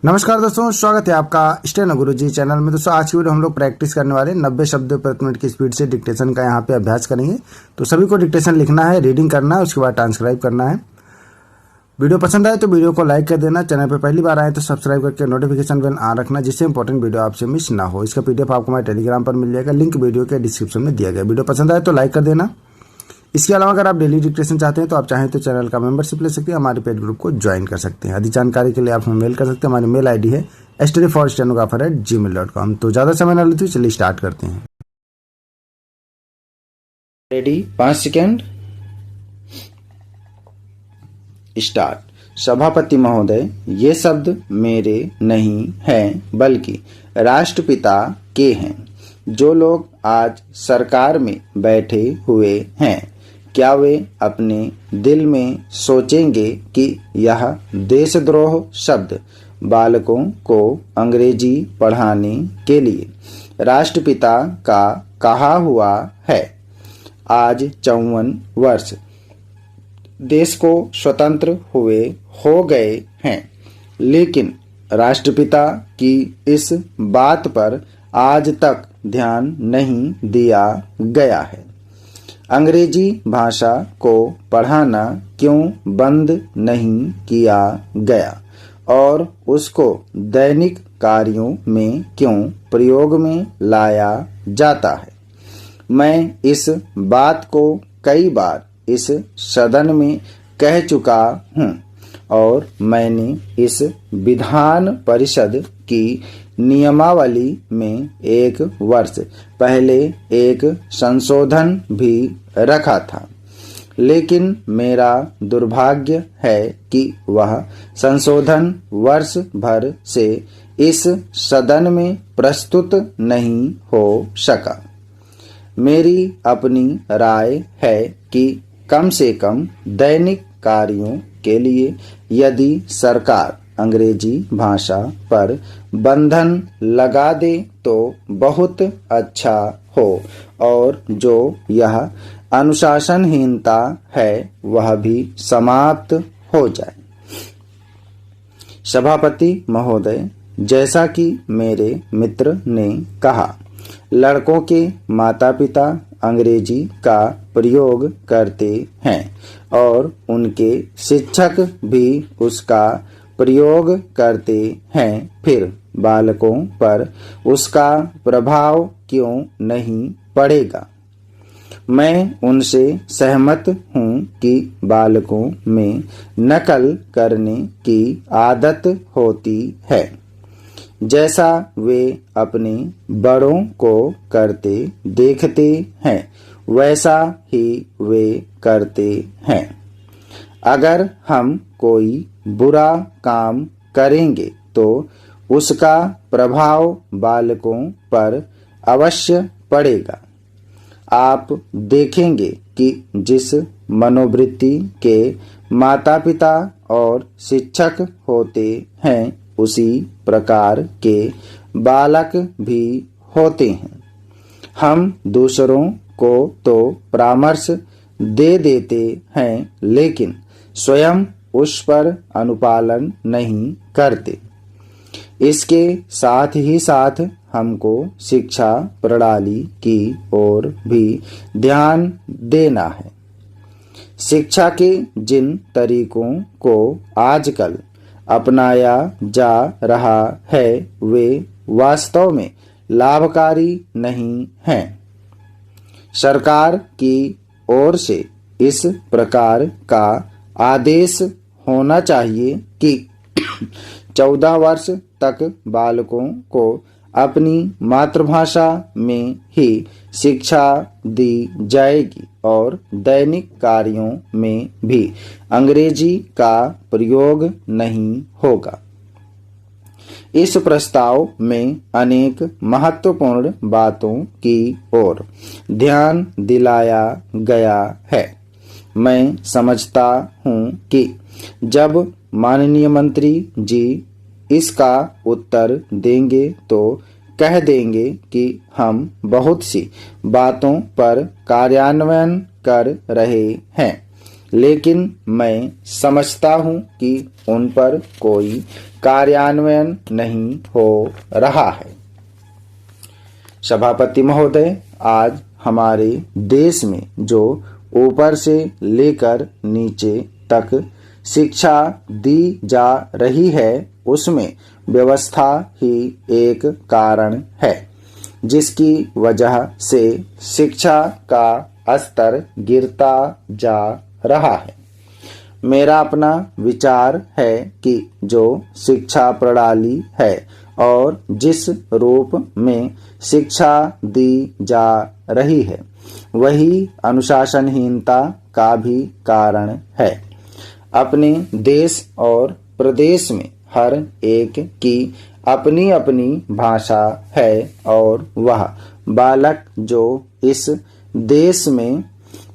नमस्कार दोस्तों, स्वागत है आपका स्टेनो गुरुजी चैनल में। दोस्तों आज की वीडियो हम लोग प्रैक्टिस करने वाले 90 शब्द प्रति मिनट की स्पीड से डिक्टेशन का यहाँ पे अभ्यास करेंगे। तो सभी को डिक्टेशन लिखना है, रीडिंग करना है, उसके बाद ट्रांसक्राइब करना है। वीडियो पसंद आए तो वीडियो को लाइक कर देना। चैनल पर पहली बार आए तो सब्सक्राइब करके नोटिफिकेशन बेल ऑन रखना, जिससे इंपॉर्टेंट वीडियो आपसे मिस ना हो। इसका पीडीएफ आपको हमारे टेलीग्राम पर मिल जाएगा, लिंक वीडियो के डिस्क्रिप्शन में दिया गया। वीडियो पसंद आए तो लाइक कर देना। इसके अलावा अगर आप डेली डिक्टेशन चाहते हैं तो आप चाहें तो चैनल का मेंबरशिप ले सकते हैं, हमारे पेड ग्रुप को ज्वाइन कर सकते हैं। अधिक जानकारी के लिए आप हमें मेल कर सकते हैं। हमारी मेल आईडी है studyforstenographer@gmail.com। तो ज़्यादा समय न लेते हुए चलिए स्टार्ट करते हैं। Ready, 5 second, start. सभापति महोदय, ये शब्द मेरे नहीं हैं बल्कि राष्ट्रपिता के हैं। जो लोग आज सरकार में बैठे हुए हैं, क्या वे अपने दिल में सोचेंगे कि यह देशद्रोह शब्द बालकों को अंग्रेजी पढ़ाने के लिए राष्ट्रपिता का कहा हुआ है? आज 54 वर्ष देश को स्वतंत्र हुए हो गए हैं, लेकिन राष्ट्रपिता की इस बात पर आज तक ध्यान नहीं दिया गया है। अंग्रेजी भाषा को पढ़ाना क्यों बंद नहीं किया गया और उसको दैनिक कार्यों में क्यों प्रयोग में लाया जाता है? मैं इस बात को कई बार इस सदन में कह चुका हूँ और मैंने इस विधान परिषद की नियमावली में 1 वर्ष पहले एक संशोधन भी रखा था, लेकिन मेरा दुर्भाग्य है कि वह संशोधन वर्ष भर से इस सदन में प्रस्तुत नहीं हो सका। मेरी अपनी राय है कि कम से कम दैनिक कार्यों के लिए यदि सरकार अंग्रेजी भाषा पर बंधन लगा दे तो बहुत अच्छा हो और जो यह अनुशासनहीनता है वह भी समाप्त हो जाए। सभापति महोदय, जैसा कि मेरे मित्र ने कहा, लड़कों के माता-पिता अंग्रेजी का प्रयोग करते हैं और उनके शिक्षक भी उसका प्रयोग करते हैं, फिर बालकों पर उसका प्रभाव क्यों नहीं पड़ेगा? मैं उनसे सहमत हूँ कि बालकों में नकल करने की आदत होती है, जैसा वे अपने बड़ों को करते देखते हैं वैसा ही वे करते हैं। अगर हम कोई बुरा काम करेंगे तो उसका प्रभाव बालकों पर अवश्य पड़ेगा। आप देखेंगे कि जिस मनोवृत्ति के माता-पिता और शिक्षक होते हैं, उसी प्रकार के बालक भी होते हैं। हम दूसरों को तो परामर्श दे देते हैं, लेकिन स्वयं उस पर अनुपालन नहीं करते। इसके साथ ही साथ हमको शिक्षा प्रणाली की ओर भी ध्यान देना है। शिक्षा के जिन तरीकों को आजकल अपनाया जा रहा है वे वास्तव में लाभकारी नहीं हैं। सरकार की ओर से इस प्रकार का आदेश होना चाहिए कि 14 वर्ष तक बालकों को अपनी मातृभाषा में ही शिक्षा दी जाएगी और दैनिक कार्यों में भी अंग्रेजी का प्रयोग नहीं होगा। इस प्रस्ताव में अनेक महत्वपूर्ण बातों की ओर ध्यान दिलाया गया है। मैं समझता हूँ कि जब माननीय मंत्री जी इसका उत्तर देंगे तो कह देंगे कि हम बहुत सी बातों पर कार्यान्वयन कर रहे हैं, लेकिन मैं समझता हूं कि उन पर कोई कार्यान्वयन नहीं हो रहा है। सभापति महोदय, आज हमारे देश में जो ऊपर से लेकर नीचे तक शिक्षा दी जा रही है, उसमें व्यवस्था ही एक कारण है, जिसकी वजह से शिक्षा का स्तर गिरता जा रहा है। मेरा अपना विचार है कि जो शिक्षा प्रणाली है और जिस रूप में शिक्षा दी जा रही है, वही अनुशासनहीनता का भी कारण है। अपने देश और प्रदेश में हर एक की अपनी अपनी भाषा है और वह बालक जो इस देश में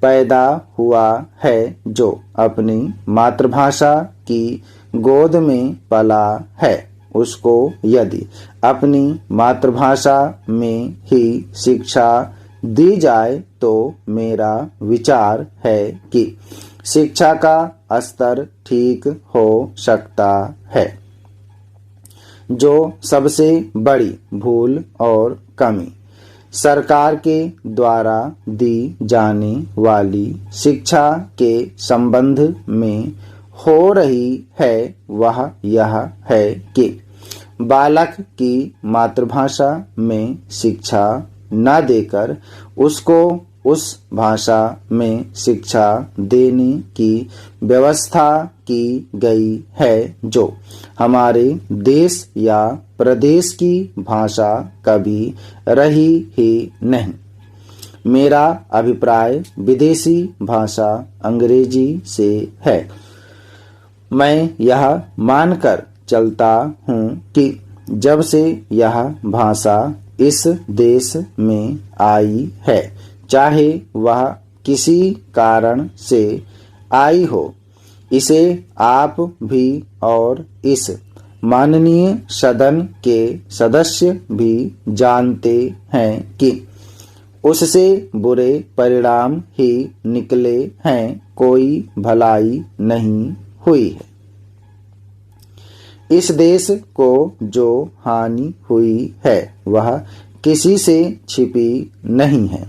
पैदा हुआ है, जो अपनी मातृभाषा की गोद में पला है, उसको यदि अपनी मातृभाषा में ही शिक्षा दी जाए तो मेरा विचार है कि शिक्षा का स्तर ठीक हो सकता है। जो सबसे बड़ी भूल और कमी सरकार के द्वारा दी जाने वाली शिक्षा के संबंध में हो रही है, वह यह है कि बालक की मातृभाषा में शिक्षा न देकर उसको उस भाषा में शिक्षा देने की व्यवस्था की गई है, जो हमारे देश या प्रदेश की भाषा कभी रही ही नहीं। मेरा अभिप्राय विदेशी भाषा अंग्रेजी से है। मैं यह मानकर चलता हूँ कि जब से यह भाषा इस देश में आई है, चाहे वह किसी कारण से आई हो, इसे आप भी और इस माननीय सदन के सदस्य भी जानते हैं कि उससे बुरे परिणाम ही निकले हैं, कोई भलाई नहीं हुई है। इस देश को जो हानि हुई है, वह किसी से छिपी नहीं है।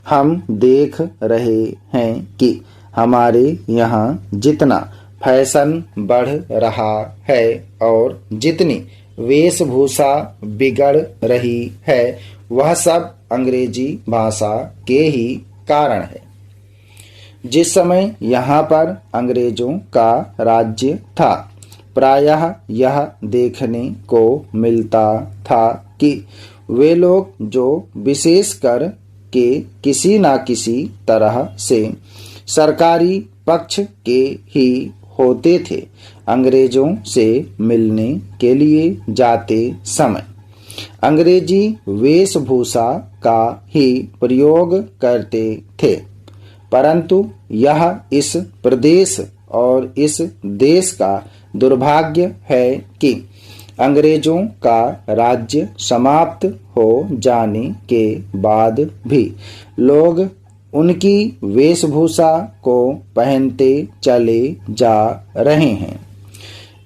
हम देख रहे हैं कि हमारे यहाँ जितना फैशन बढ़ रहा है और जितनी वेशभूषा बिगड़ रही है, वह सब अंग्रेजी भाषा के ही कारण है। जिस समय यहाँ पर अंग्रेजों का राज्य था, प्रायः यह देखने को मिलता था कि वे लोग जो विशेषकर के किसी न किसी तरह से सरकारी पक्ष के ही होते थे, अंग्रेजों से मिलने के लिए जाते समय अंग्रेजी वेशभूषा का ही प्रयोग करते थे। परंतु यह इस प्रदेश और इस देश का दुर्भाग्य है कि अंग्रेजों का राज्य समाप्त हो जाने के बाद भी लोग उनकी वेशभूषा को पहनते चले जा रहे हैं।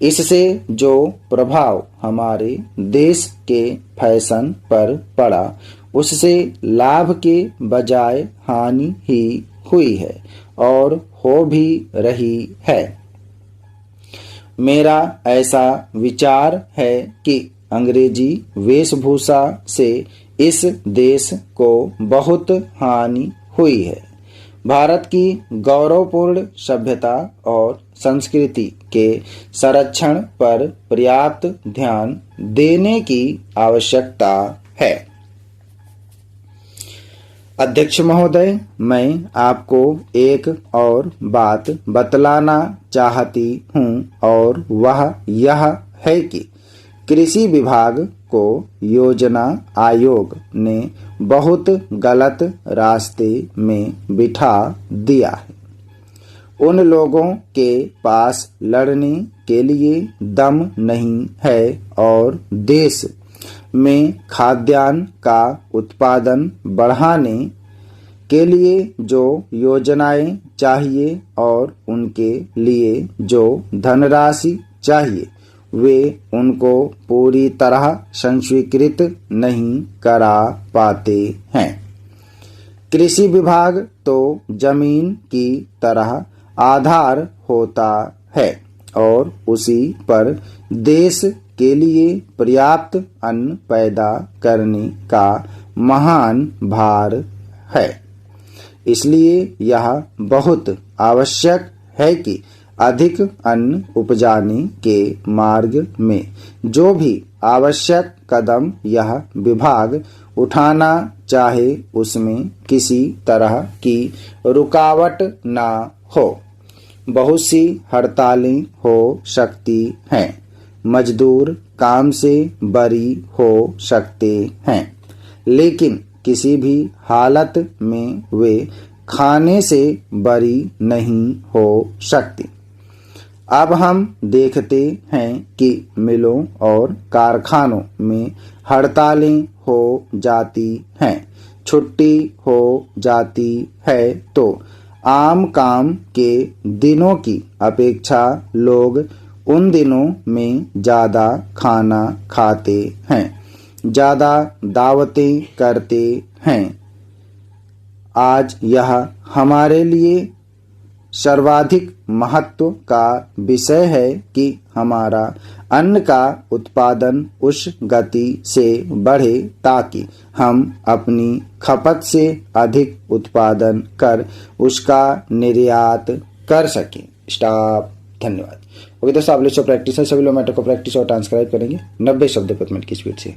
इससे जो प्रभाव हमारे देश के फैशन पर पड़ा, उससे लाभ के बजाय हानि ही हुई है और हो भी रही है। मेरा ऐसा विचार है कि अंग्रेजी वेशभूषा से इस देश को बहुत हानि हुई है। भारत की गौरवपूर्ण सभ्यता और संस्कृति के संरक्षण पर पर्याप्त ध्यान देने की आवश्यकता है। अध्यक्ष महोदय, मैं आपको एक और बात बतलाना चाहती हूँ और वह यह है कि कृषि विभाग को योजना आयोग ने बहुत गलत रास्ते में बिठा दिया है। उन लोगों के पास लड़ने के लिए दम नहीं है और देश में खाद्यान्न का उत्पादन बढ़ाने के लिए जो योजनाएं चाहिए और उनके लिए जो धनराशि चाहिए वे उनको पूरी तरह संस्वीकृत नहीं करा पाते हैं। कृषि विभाग तो जमीन की तरह आधार होता है और उसी पर देश के लिए पर्याप्त अन्न पैदा करने का महान भार है। इसलिए यह बहुत आवश्यक है कि अधिक अन्न उपजाने के मार्ग में जो भी आवश्यक कदम यह विभाग उठाना चाहे उसमें किसी तरह की रुकावट ना हो। बहुत सी हड़तालें हो सकती हैं, मजदूर काम से बरी हो सकते हैं, लेकिन किसी भी हालत में वे खाने से बरी नहीं हो सकती। अब हम देखते हैं कि मिलों और कारखानों में हड़तालें हो जाती हैं, छुट्टी हो जाती है तो आम काम के दिनों की अपेक्षा लोग उन दिनों में ज़्यादा खाना खाते हैं, ज़्यादा दावतें करते हैं। आज यह हमारे लिए सर्वाधिक महत्व का विषय है कि हमारा अन्न का उत्पादन उस गति से बढ़े ताकि हम अपनी खपत से अधिक उत्पादन कर उसका निर्यात कर सकें। स्टॉप। धन्यवाद। ओके दोस्तों, आप लोग प्रैक्टिस है, सभी लोग मैटर को प्रैक्टिस और ट्रांसक्राइब करेंगे 90 शब्द प्रति मिनट की स्पीड से।